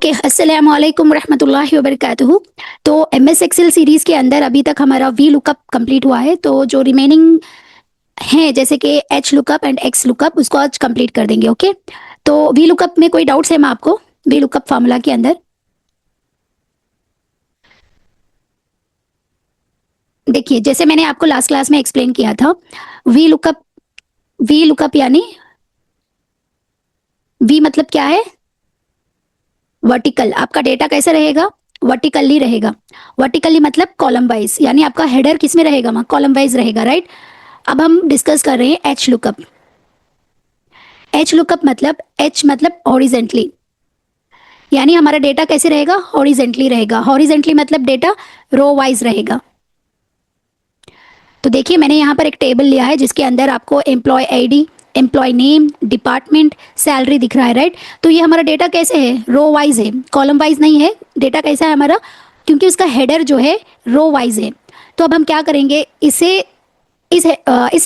Okay, अस्सलाम वालेकुम रहमतुल्लाहि व बरकातुहू। तो एमएस एक्सेल सीरीज के अंदर अभी तक हमारा वी लुकअप कंप्लीट हुआ है, तो जो रिमेनिंग है जैसे कि H lookup and x lookup उसको आज कंप्लीट कर देंगे। ओके, तो वी लुकअप में कोई डाउट्स है मैं आपको वी लुकअप फार्मूला के अंदर? देखिए, जैसे मैंने आपको लास्ट क्लास में एक्सप्लेन किया था, वी लुकअप वी लुकअप यानी वी मतलब क्या है? वर्टिकल। आपका डेटा कैसा रहेगा? वर्टिकली रहेगा। वर्टिकली मतलब कॉलम वाइज, यानी आपका हेडर किस में रहेगा? वहाँ कॉलम वाइज रहेगा, राइट। अब हम डिस्कस कर रहे हैं एच लुकअप। एच लुकअप मतलब एच मतलब हॉरिजेंटली, यानी हमारा डेटा कैसे रहेगा? हॉरिजेंटली रहेगा। हॉरिजेंटली मतलब डेटा रो वाइज रहेगा। तो देखिए, मैंने यहाँ पर एक टेबल लिया है जिसके अंदर आपको employ ID, employ name, department, salary दिख रहा है, राइट। तो ये हमारा डेटा कैसे है? रो वाइज है, कॉलम वाइज नहीं है। डेटा कैसा है हमारा? क्योंकि उसका हेडर जो है रो वाइज है। तो अब हम क्या करेंगे, इस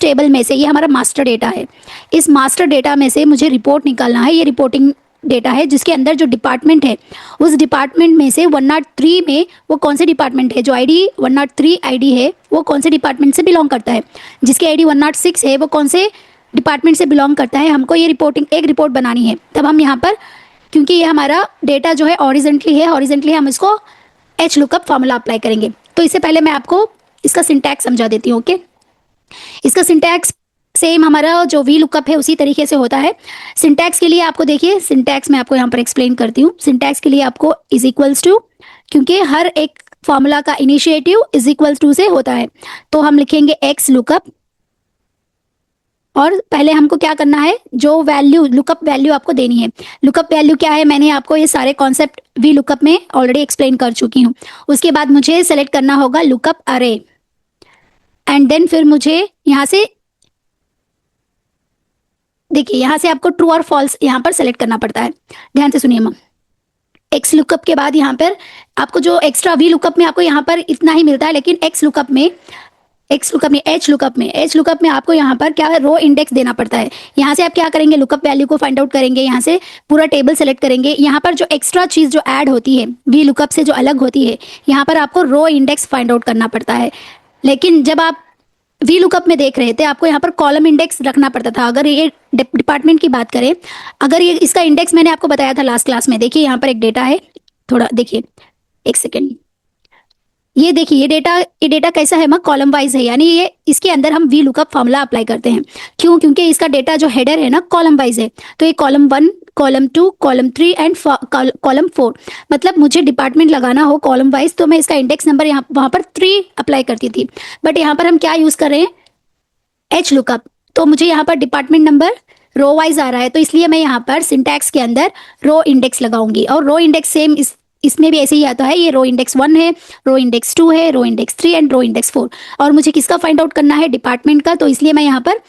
टेबल में से, ये हमारा मास्टर डेटा है, इस मास्टर डेटा में से मुझे रिपोर्ट निकालना है। ये रिपोर्टिंग डेटा है जिसके अंदर जो डिपार्टमेंट है, उस डिपार्टमेंट में से 103 में वो कौन से डिपार्टमेंट है, जो आईडी 103 आईडी है वो कौन से डिपार्टमेंट से बिलोंग करता है, जिसकी आईडी 106 है वो कौन से डिपार्टमेंट से बिलोंग करता है। हमको ये एक रिपोर्ट बनानी है। तब हम यहाँ पर, क्योंकि ये हमारा डेटा जो है हॉरिजेंटली है, हॉरिजेंटली हम इसको एच लुकअप फार्मूला अप्लाई करेंगे। तो इससे पहले मैं आपको इसका सिंटैक्स समझा देती हूँ। ओके, इसका सिंटैक्स सेम हमारा जो वी लुकअप है उसी तरीके से होता है। सिंटैक्स के लिए आपको देखिए, सिंटैक्स मैं आपको यहाँ पर एक्सप्लेन करती हूँ। सिंटैक्स के लिए आपको इज इक्वल्स टू, क्योंकि हर एक फॉर्मूला का इनिशिएटिव इज इक्वल्स टू से होता है, तो हम लिखेंगे एक्स लुकअप। और पहले हमको क्या करना है, जो वैल्यू लुकअप वैल्यू आपको देनी है। लुकअप वैल्यू क्या है, मैंने आपको ये सारे कॉन्सेप्ट वी लुकअप में ऑलरेडी एक्सप्लेन कर चुकी हूँ। उसके बाद मुझे सेलेक्ट करना होगा लुकअप अरे, एंड देन फिर मुझे यहाँ से देखिए, यहाँ से आपको ट्रू और फॉल्स यहाँ पर सेलेक्ट करना पड़ता है। ध्यान से सुनिए मैम, एक्स लुकअप के बाद यहाँ पर आपको जो एक्स्ट्रा वी लुकअप में आपको यहाँ पर इतना ही मिलता है, लेकिन एच लुकअप में आपको यहाँ पर क्या है, रो इंडेक्स देना पड़ता है। यहाँ से आप क्या करेंगे, लुकअप वैल्यू को फाइंड आउट करेंगे, यहाँ से पूरा टेबल सेलेक्ट करेंगे। यहाँ पर जो एक्स्ट्रा चीज़ जो ऐड होती है वी लुकअप से, जो अलग होती है, यहाँ पर आपको रो इंडेक्स फाइंड आउट करना पड़ता है। लेकिन जब आप वी लुकअप में देख रहे थे, आपको यहाँ पर कॉलम इंडेक्स रखना पड़ता था। अगर ये डिपार्टमेंट की बात करें, अगर ये इसका इंडेक्स मैंने आपको बताया था लास्ट क्लास में। देखिए, यहाँ पर एक डेटा है, थोड़ा देखिए, एक सेकेंड। ये देखिए, ये डेटा कैसा है? माँ कॉलम वाइज है, यानी ये इसके अंदर हम वी लुकअप फॉर्मूला अप्लाई करते हैं। क्यों? क्योंकि इसका डेटा जो हेडर है ना, कॉलम वाइज है। तो ये column 1, column 2, column 3 and column 4, मतलब मुझे डिपार्टमेंट लगाना हो कॉलम वाइज, तो मैं इसका इंडेक्स नंबर यहाँ वहाँ पर 3 अप्लाई करती थी। बट यहाँ पर हम क्या यूज़ कर रहे हैं, एच लुकअप। तो मुझे यहाँ पर डिपार्टमेंट नंबर रो वाइज आ रहा है, तो इसलिए मैं यहाँ पर सिंटैक्स के अंदर रो इंडेक्स लगाऊंगी। और रो इंडेक्स सेम इसमें भी ऐसे ही आता है। ये रो इंडेक्स 1 है, रो इंडेक्स 2 है, row index 3 and row index 4। और मुझे किसका फाइंड आउट करना है? डिपार्टमेंट का। तो इसलिए मैं यहाँ पर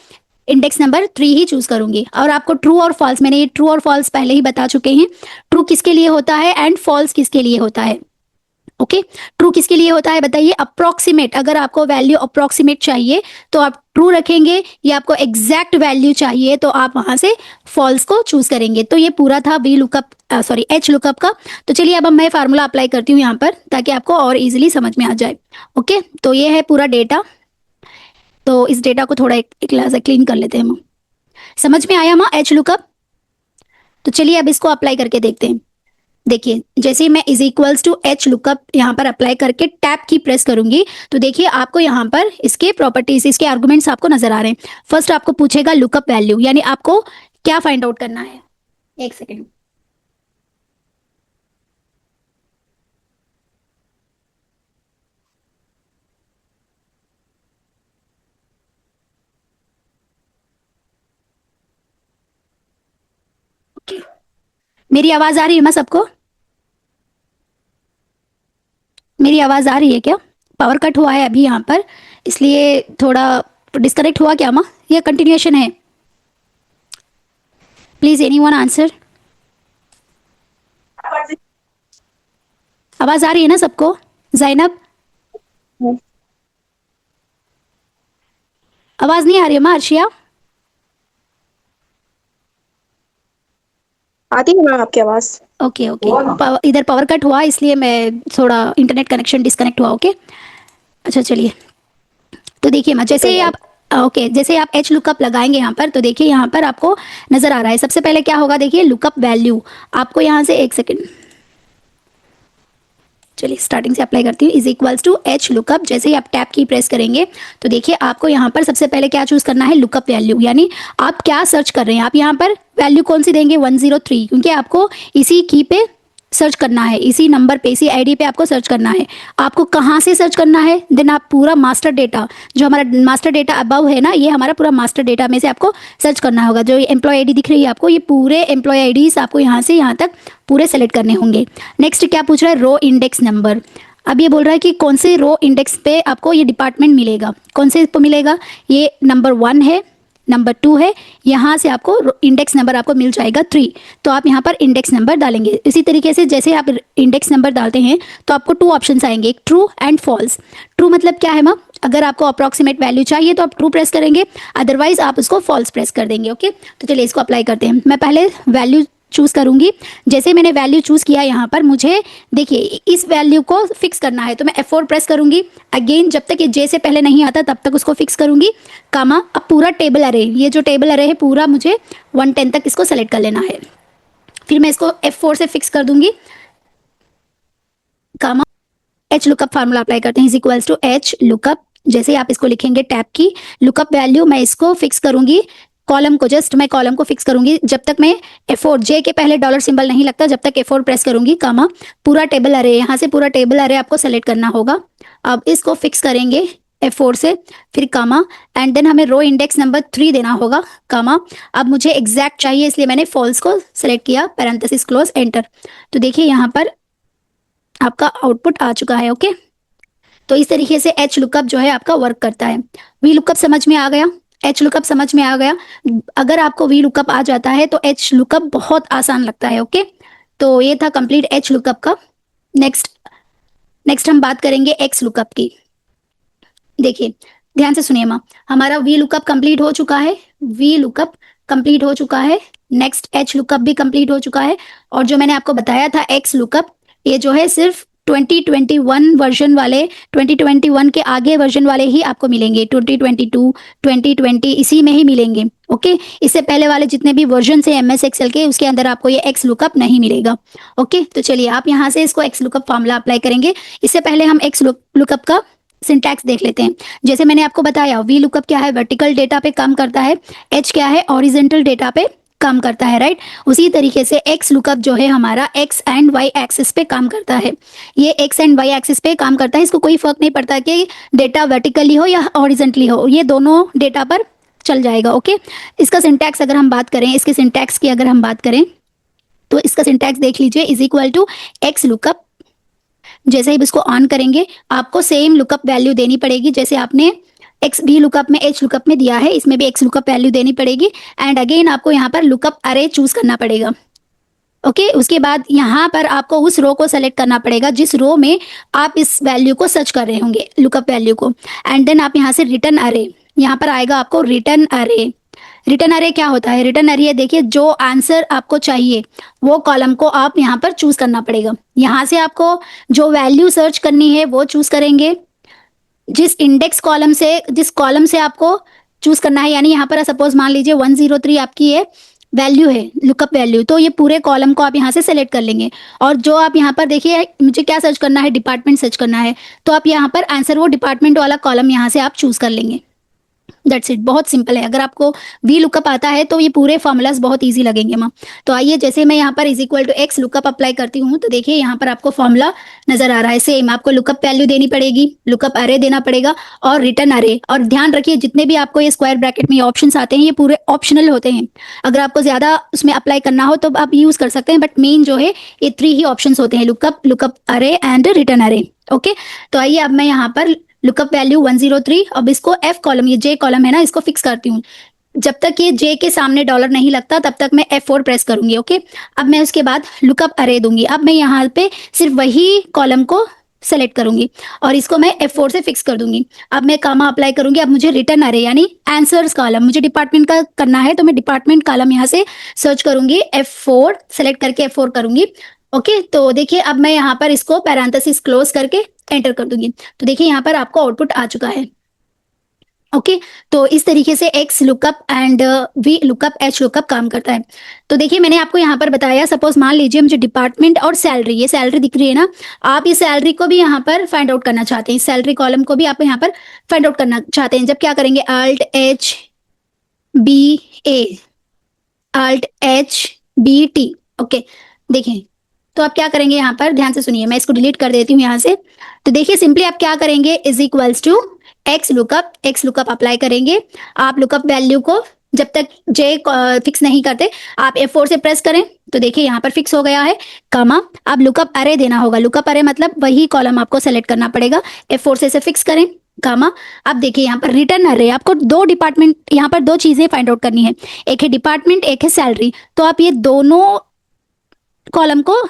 इंडेक्स नंबर 3 ही चूज करूंगी। और आपको ट्रू और फॉल्स, मैंने ये ट्रू और फॉल्स पहले ही बता चुके हैं। ट्रू किसके लिए होता है एंड फॉल्स किसके लिए होता है? ओके, ट्रू किसके लिए होता है बताइए? अप्रोक्सीमेट, अगर आपको वैल्यू अप्रोक्सीमेट चाहिए तो आप ट्रू रखेंगे, या आपको एग्जैक्ट वैल्यू चाहिए तो आप वहां से फॉल्स को चूज करेंगे। तो ये पूरा था V lookup sorry H lookup का। तो चलिए, अब मैं फार्मूला अप्लाई करती हूँ यहाँ पर, ताकि आपको और इजीली समझ में आ जाए। ओके, तो ये है पूरा डेटा। तो इस डेटा को थोड़ा एक क्लास क्लीन कर लेते हैं हम। समझ में आया माँ एच लुकअप? तो चलिए अब इसको अप्लाई करके देखते हैं। देखिए, जैसे मैं is equals to H lookup यहाँ पर अप्लाई करके टैब की प्रेस करूंगी, तो देखिए आपको यहाँ पर इसके प्रॉपर्टीज, इसके आर्गुमेंट्स आपको नजर आ रहे हैं। फर्स्ट आपको पूछेगा लुकअप वैल्यू, यानी आपको क्या फाइंड आउट करना है। एक सेकेंड। ओके, मेरी आवाज आ रही है मैं सबको? मेरी आवाज आ रही है क्या? पावर कट हुआ है अभी यहाँ पर, इसलिए थोड़ा डिस्कनेक्ट हुआ क्या माँ, या कंटिन्यूएशन है? Please any one answer. आवाज आ रही है ना सबको? जैनब, आवाज नहीं आ रही है माँ? अर्शिया, आती है मैम आपकी आवाज? ओके ओके, इधर पावर कट हुआ इसलिए मैं थोड़ा इंटरनेट कनेक्शन डिस्कनेक्ट हुआ। ओके, अच्छा चलिए। तो देखिए मैं जैसे ही आप ओके जैसे आप एच लुकअप लगाएंगे यहाँ पर, तो देखिए यहाँ पर आपको नजर आ रहा है। सबसे पहले क्या होगा, देखिए लुकअप वैल्यू आपको यहाँ से, एक सेकेंड, चलिए स्टार्टिंग से अप्लाई करती हूँ, is equals to H lookup. जैसे ही आप टैप की प्रेस करेंगे तो देखिए आपको यहाँ पर सबसे पहले क्या चूज करना है, लुकअप वैल्यू, यानी आप क्या सर्च कर रहे हैं। आप यहाँ पर वैल्यू कौन सी देंगे, 103, क्योंकि आपको इसी की पे सर्च करना है, इसी नंबर पे, इसी आईडी पे आपको सर्च करना है। आपको कहाँ से सर्च करना है, देन आप पूरा मास्टर डेटा, जो हमारा मास्टर डेटा अबव है ना, ये हमारा पूरा मास्टर डेटा में से आपको सर्च करना होगा। जो एम्प्लॉय आईडी दिख रही है आपको, ये पूरे एम्प्लॉय आईडीज आपको यहाँ से यहाँ तक पूरे सेलेक्ट करने होंगे। नेक्स्ट क्या पूछ रहा है, रो इंडेक्स नंबर। अब ये बोल रहा है कि कौन से रो इंडेक्स पे आपको ये डिपार्टमेंट मिलेगा, कौन से पे मिलेगा, ये नंबर 1 है, नंबर 2 है, यहाँ से आपको इंडेक्स नंबर आपको मिल जाएगा 3। तो आप यहाँ पर इंडेक्स नंबर डालेंगे। इसी तरीके से जैसे आप इंडेक्स नंबर डालते हैं तो आपको 2 ऑप्शंस आएंगे, एक ट्रू एंड फॉल्स। ट्रू मतलब क्या है मैम, अगर आपको अप्रॉक्सीमेट वैल्यू चाहिए तो आप ट्रू प्रेस करेंगे, अदरवाइज आप उसको फॉल्स प्रेस कर देंगे। ओके, तो चलिए इसको अप्लाई करते हैं। मैं पहले वैल्यू चूज करूंगी। जैसे मैंने वैल्यू चूज किया यहाँ पर, मुझे देखिए इस वैल्यू को फिक्स करना है, तो मैं F4 प्रेस करूंगी। अगेन जब तक ये जे से पहले नहीं आता तब तक उसको फिक्स करूंगी, कामा। अब पूरा टेबल अरे, ये जो टेबल अरे है पूरा मुझे 110 तक इसको सेलेक्ट कर लेना है। फिर मैं इसको F4 से फिक्स कर दूंगी, comma. H lookup formula apply करते हैं, is equals to H lookup. जैसे आप इसको लिखेंगे टैब की लुकअप वैल्यू, मैं इसको फिक्स करूंगी कॉलम को, जस्ट मैं कॉलम को फिक्स करूंगी। जब तक मैं F4, जे के पहले डॉलर सिंबल नहीं लगता, जब तक F4 प्रेस करूंगी, कामा। पूरा टेबल अरे, यहाँ से पूरा टेबल अरे आपको सेलेक्ट करना होगा। अब इसको फिक्स करेंगे F4 से, फिर कामा, एंड देन हमें रो इंडेक्स नंबर 3 देना होगा, कामा। अब मुझे एग्जैक्ट चाहिए इसलिए मैंने फॉल्स को सेलेक्ट किया, पैरेंथेसिस क्लोज, एंटर। तो देखिए यहाँ पर आपका आउटपुट आ चुका है। ओके, तो इस तरीके से एच लुकअप जो है आपका वर्क करता है। वी लुकअप समझ में आ गया, एच लुकअप समझ में आ गया। अगर आपको वी लुकअप आ जाता है तो एच लुकअप बहुत आसान लगता है। ओके, तो ये था कंप्लीट एच लुकअप का। नेक्स्ट हम बात करेंगे एक्स लुकअप की। देखिए ध्यान से सुनिए माँ, हमारा वी लुकअप कंप्लीट हो चुका है, वी लुकअप कंप्लीट हो चुका है। नेक्स्ट एच लुकअप भी कंप्लीट हो चुका है। और जो मैंने आपको बताया था एक्स लुकअप, ये जो है सिर्फ 2021 वर्जन वाले, 2021 के आगे वर्जन वाले ही आपको मिलेंगे, 2022, 2020 इसी में ही मिलेंगे। ओके, इससे पहले वाले जितने भी वर्जन है MS एक्सेल के, उसके अंदर आपको ये एक्स लुकअप नहीं मिलेगा। ओके, तो चलिए आप यहाँ से इसको एक्स लुकअप फॉर्मूला अप्लाई करेंगे। इससे पहले हम एक्स लुकअप का सिंटैक्स देख लेते हैं। जैसे मैंने आपको बताया, वी लुकअप क्या है, वर्टिकल डेटा पे काम करता है, एच क्या है, हॉरिजॉन्टल डेटा पे काम करता है, राइट। उसी तरीके से एक्स लुकअप जो है हमारा एक्स एंड वाई एक्सिस पे काम करता है। ये एक्स एंड वाई एक्सिस पे काम करता है, इसको कोई फर्क नहीं पड़ता कि डेटा वर्टिकली हो या हॉरिजॉन्टली हो, ये दोनों डेटा पर चल जाएगा। ओके, इसका सिंटैक्स अगर हम बात करें, इसके सिंटैक्स की अगर हम बात करें तो इसका सिंटैक्स देख लीजिए, is equal to X lookup. जैसे ही इसको ऑन करेंगे आपको सेम लुकअप वैल्यू देनी पड़ेगी, जैसे आपने एक्स वी लुकअप में एच लुकअप में दिया है, इसमें भी एक्स लुकअप वैल्यू देनी पड़ेगी। एंड अगेन आपको यहाँ पर लुकअप अरे चूज करना पड़ेगा। ओके, उसके बाद यहाँ पर आपको उस रो को सेलेक्ट करना पड़ेगा जिस रो में आप इस वैल्यू को सर्च कर रहे होंगे, लुकअप वैल्यू को। एंड देन आप यहाँ से रिटर्न अरे, यहाँ पर आएगा आपको रिटर्न अरे। रिटर्न अरे क्या होता है, रिटर्न अरे देखिए जो आंसर आपको चाहिए वो कॉलम को आप यहाँ पर चूज करना पड़ेगा। यहाँ से आपको जो वैल्यू सर्च करनी है वो चूज करेंगे, जिस इंडेक्स कॉलम से, जिस कॉलम से आपको चूज करना है, यानी यहाँ पर सपोज मान लीजिए 103 आपकी ये वैल्यू है, लुकअप वैल्यू, तो ये पूरे कॉलम को आप यहाँ से सेलेक्ट कर लेंगे। और जो आप यहाँ पर देखिए, मुझे क्या सर्च करना है, डिपार्टमेंट सर्च करना है, तो आप यहाँ पर आंसर वो डिपार्टमेंट वाला कॉलम यहाँ से आप चूज कर लेंगे। दैट्स इट, बहुत सिंपल है। अगर आपको वी लुकअप आता है तो ये पूरे फॉर्मूलाज बहुत इजी लगेंगे माँ। तो आइए, जैसे मैं यहाँ पर is equal to X lookup apply करती हूँ तो देखिए यहाँ पर आपको फॉर्मूला नजर आ रहा है। सेम आपको लुकअप वैल्यू देनी पड़ेगी, लुकअप अरे देना पड़ेगा और रिटर्न अरे। और ध्यान रखिए जितने भी आपको ये स्क्वायर ब्रैकेट में ये ऑप्शंस आते हैं ये पूरे ऑप्शनल होते हैं। अगर आपको ज्यादा उसमें अप्लाई करना हो तो आप यूज कर सकते हैं, बट मेन जो है ये 3 ही ऑप्शंस होते हैं, लुकअप, लुकअप अरे एंड रिटर्न अरे। ओके, तो आइए अब मैं यहाँ पर लुकअप वैल्यू 103, अब इसको एफ कॉलम, ये जे कॉलम है ना, इसको फिक्स करती हूँ। जब तक ये जे के सामने डॉलर नहीं लगता तब तक मैं F4 प्रेस करूंगी। ओके, अब मैं उसके बाद लुकअप अरे दूंगी। अब मैं यहाँ पे सिर्फ वही कॉलम को सेलेक्ट करूंगी और इसको मैं F4 से फिक्स कर दूंगी। अब मैं कामा अप्लाई करूंगी। अब मुझे रिटर्न अरे यानी आंसर्स कॉलम, मुझे डिपार्टमेंट का करना है तो मैं डिपार्टमेंट कॉलम यहाँ से सर्च करूंगी, F4 सेलेक्ट करके F4 करूंगी। ओके, तो देखिए अब मैं यहाँ पर इसको पैरेंथेसिस क्लोज करके एंटर कर दूंगी। तो देखिए यहाँ पर आपको आउटपुट आ चुका है। ओके, तो इस तरीके से x lookup and V lookup H lookup काम करता है। तो देखिए मैंने आपको यहाँ पर बताया, सपोज मान लीजिए मुझे डिपार्टमेंट और सैलरी, ये सैलरी दिख रही है ना, आप इस सैलरी को भी यहाँ पर फाइंड आउट करना चाहते हैं, सैलरी कॉलम को भी आप यहाँ पर फाइंड आउट करना चाहते हैं। जब क्या करेंगे, alt H B A, alt H B T. Okay, देखिए तो आप क्या करेंगे, यहाँ पर ध्यान से सुनिए, मैं इसको डिलीट कर देती हूँ यहाँ से। तो देखिए सिंपली आप क्या करेंगे, is equals to X lookup apply करेंगे। आप लुकअप वैल्यू को जब तक जे फिक्स नहीं करते आप F4 से प्रेस करें तो देखिए यहाँ पर फिक्स हो गया है, कामा। अब लुकअप अरे देना होगा, लुकअप अरे मतलब वही कॉलम आपको सेलेक्ट करना पड़ेगा, F4 से इसे फिक्स करें, कामा। अब देखिए यहाँ पर रिटर्न अरे, आपको दो डिपार्टमेंट, यहाँ पर दो चीजें फाइंड आउट करनी है, एक है डिपार्टमेंट, एक है सैलरी। तो आप ये दोनों कॉलम को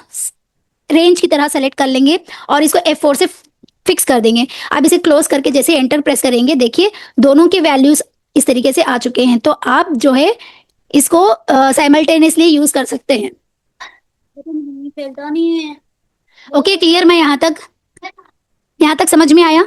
रेंज की तरह सेलेक्ट कर लेंगे और इसको F4 से फिक्स कर देंगे। अब इसे क्लोज करके जैसे एंटर प्रेस करेंगे, देखिए दोनों के वैल्यूज इस तरीके से आ चुके हैं। तो आप जो है इसको साइमल्टेनियसली यूज कर सकते हैं। फैलता नहीं है। Okay, clear? मैं यहाँ तक समझ में आया?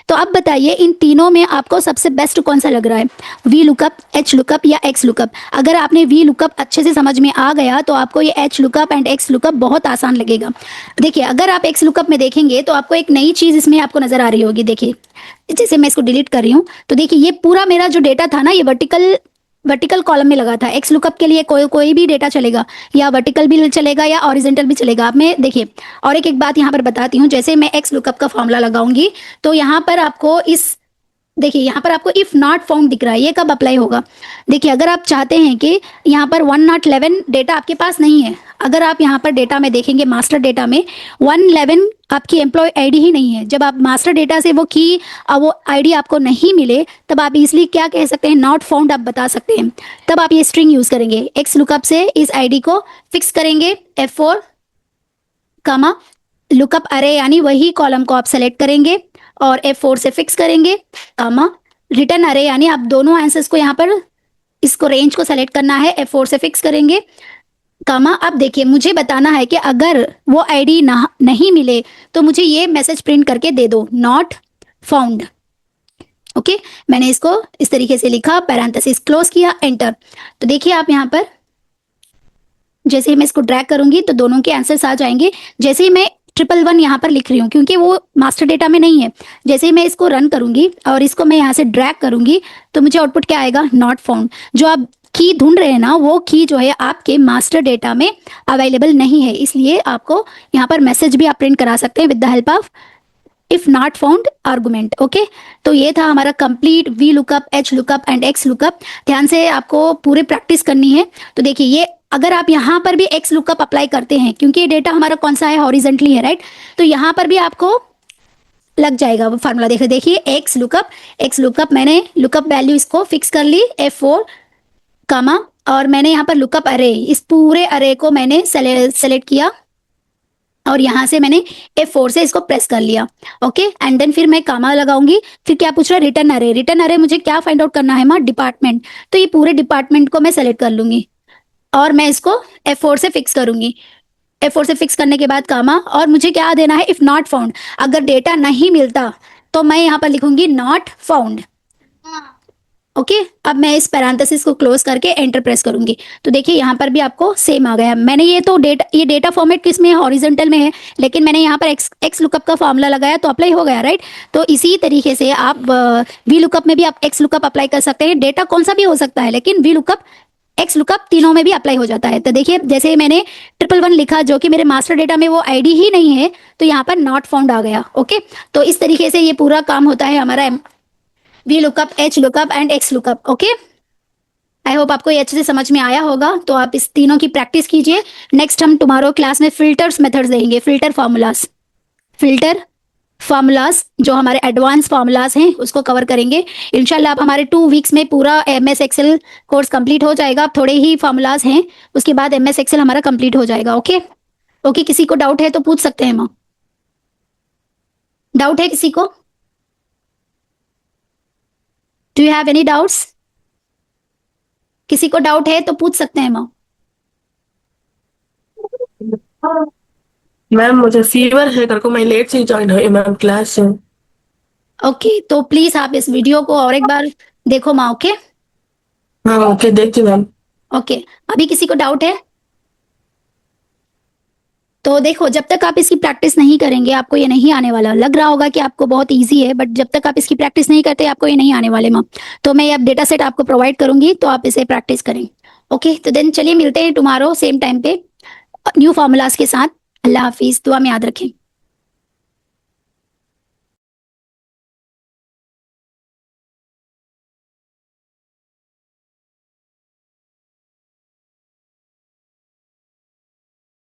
तो अब बताइए इन तीनों में आपको सबसे बेस्ट कौन सा लग रहा है, वी लुकअप, एच लुकअप या एक्स लुकअप? अगर आपने वी लुकअप अच्छे से समझ में आ गया तो आपको ये H lookup and x lookup बहुत आसान लगेगा। देखिए अगर आप एक्स लुकअप में देखेंगे तो आपको एक नई चीज इसमें आपको नजर आ रही होगी। देखिए जैसे मैं इसको डिलीट कर रही हूँ तो देखिए ये पूरा मेरा जो डेटा था ना, ये वर्टिकल कॉलम में लगा था। एक्स लुकअप के लिए कोई भी डेटा चलेगा, या वर्टिकल भी चलेगा या ऑरिजेंटल भी चलेगा। आप में देखिए, और एक बात यहाँ पर बताती हूँ, जैसे मैं एक्स लुकअप का फॉर्मूला लगाऊंगी तो यहाँ पर आपको देखिए यहाँ पर आपको इफ नॉट फाउंड दिख रहा है, ये कब अप्लाई होगा? देखिए अगर आप चाहते हैं कि यहाँ पर 111 डेटा आपके पास नहीं है, अगर आप यहाँ पर डेटा में देखेंगे, मास्टर डेटा में 111 आपकी एम्प्लॉय आईडी ही नहीं है। जब आप मास्टर डेटा से वो की वो आईडी आपको नहीं मिले तब आप इसलिए क्या कह सकते हैं, नॉट फाउंड आप बता सकते हैं। तब आप ये स्ट्रिंग यूज करेंगे, एक्स लुकअप से इस आईडी को फिक्स करेंगे, F4 कामा लुकअप अरे यानी वही कॉलम को आप सेलेक्ट करेंगे और F4 से फिक्स करेंगे, कामा रिटर्न अरे यानी आप दोनों आंसर्स को यहाँ पर इसको रेंज को सेलेक्ट करना है, F4 से फिक्स करेंगे, कामा। अब देखिए मुझे बताना है कि अगर वो आईडी नहीं मिले तो मुझे ये मैसेज प्रिंट करके दे दो, नॉट फाउंड। ओके, मैंने इसको इस तरीके से लिखा, पैरेंथेसिस क्लोज किया, एंटर। तो देखिए आप यहाँ पर जैसे ही मैं इसको ड्रैग करूंगी तो दोनों के आंसर्स आ जाएंगे। जैसे ही मैं 111 यहाँ पर लिख रही हूँ क्योंकि वो मास्टर डेटा में नहीं है, जैसे ही मैं इसको रन करूंगी और इसको मैं यहाँ से ड्रैग करूंगी तो मुझे आउटपुट क्या आएगा, नॉट फाउंड। जो आप की ढूंढ रहे हैं ना, वो की जो है आपके मास्टर डेटा में अवेलेबल नहीं है, इसलिए आपको यहाँ पर मैसेज भी आप प्रिंट करा सकते हैं with the help of if not found argument. Okay, तो ये था हमारा complete V lookup, H lookup and x lookup. ध्यान से आपको पूरे प्रैक्टिस करनी है। तो देखिए ये अगर आप यहाँ पर भी एक्स लुकअप अप्लाई करते हैं, क्योंकि ये डेटा हमारा कौन सा है, हॉरिजेंटली है, राइट, तो यहाँ पर भी आपको लग जाएगा वो फार्मूला। देखिए एक्स लुकअप मैंने लुकअप वैल्यू इसको फिक्स कर ली, F4 कामा, और मैंने यहाँ पर लुकअप अरे, इस पूरे अरे को मैंने सेलेक्ट किया और यहाँ से मैंने F4 से इसको प्रेस कर लिया। ओके, एंड देन फिर मैं कामा लगाऊंगी। फिर क्या पूछ रहा है, रिटर्न अरे। रिटर्न अरे मुझे क्या फाइंड आउट करना है, माँ, डिपार्टमेंट। तो ये पूरे डिपार्टमेंट को मैं सेलेक्ट कर लूंगी और मैं इसको F4 से फिक्स करूंगी। F4 से फिक्स करने के बाद कामा, और मुझे क्या देना है, इफ नॉट फाउंड। अगर डेटा नहीं मिलता तो मैं यहाँ पर लिखूंगी नॉट फाउंड। ओके, अब मैं इस पैरेंथेसिस को क्लोज करके एंटर प्रेस करूंगी तो देखिए यहाँ पर भी आपको सेम आ गया। मैंने ये डेटा फॉर्मेट किस में है, हॉरिजॉन्टल में है, लेकिन मैंने यहाँ पर एक्स लुकअप का फॉर्मूला लगाया तो अप्लाई हो गया, राइट। तो इसी तरीके से आप वी लुकअप में भी आप एक्स लुकअप अप्लाई कर सकते हैं। डेटा कौन सा भी हो सकता है, लेकिन वी लुकअप, एक्स लुकअप तीनों में भी अप्लाई हो जाता है। तो देखिए जैसे मैंने 111 लिखा जो कि मेरे मास्टर डेटा में वो आईडी ही नहीं है, तो यहाँ पर नॉट फाउंड आ गया। ओके, तो इस तरीके से ये पूरा काम होता है हमारा V lookup, H lookup and x lookup. Okay, I hope आपको ये अच्छे से समझ में आया होगा। तो आप इस तीनों की प्रैक्टिस कीजिए। नेक्स्ट हम टुमारो क्लास में फिल्टर्स मेथड्स देंगे, फिल्टर फार्मूलाज जो हमारे एडवांस फार्मूलाज हैं उसको कवर करेंगे इंशाल्लाह। आप हमारे 2 वीक्स में पूरा MS एक्सेल कोर्स कंप्लीट हो जाएगा। अब थोड़े ही फार्मूलाज हैं, उसके बाद MS एक्सेल हमारा कंप्लीट हो जाएगा। ओके, किसी को डाउट है तो पूछ सकते हैं माँ। डाउट है किसी को? Do you have any doubts? किसी को डाउट है तो पूछ सकते हैं माँ। मैम मुझे फीवर है, घर को मैं लेट से ज्वाइन हुई मैम क्लास से। ओके, तो प्लीज आप इस वीडियो को और एक बार देखो माँ। ओके हाँ ओके, देखती मैम। ओके, अभी किसी को डाउट है? तो देखो, जब तक आप इसकी प्रैक्टिस नहीं करेंगे आपको ये नहीं आने वाला। लग रहा होगा कि आपको बहुत इजी है, बट जब तक आप इसकी प्रैक्टिस नहीं करते आपको ये नहीं आने वाले माँ। तो मैं ये अब डेटा सेट आपको प्रोवाइड करूंगी, तो आप इसे प्रैक्टिस करें। ओके, तो देन चलिए मिलते हैं टुमारो सेम टाइम पे न्यू फॉर्मूलाज के साथ। अल्लाह हाफिज, दुआ में याद रखें।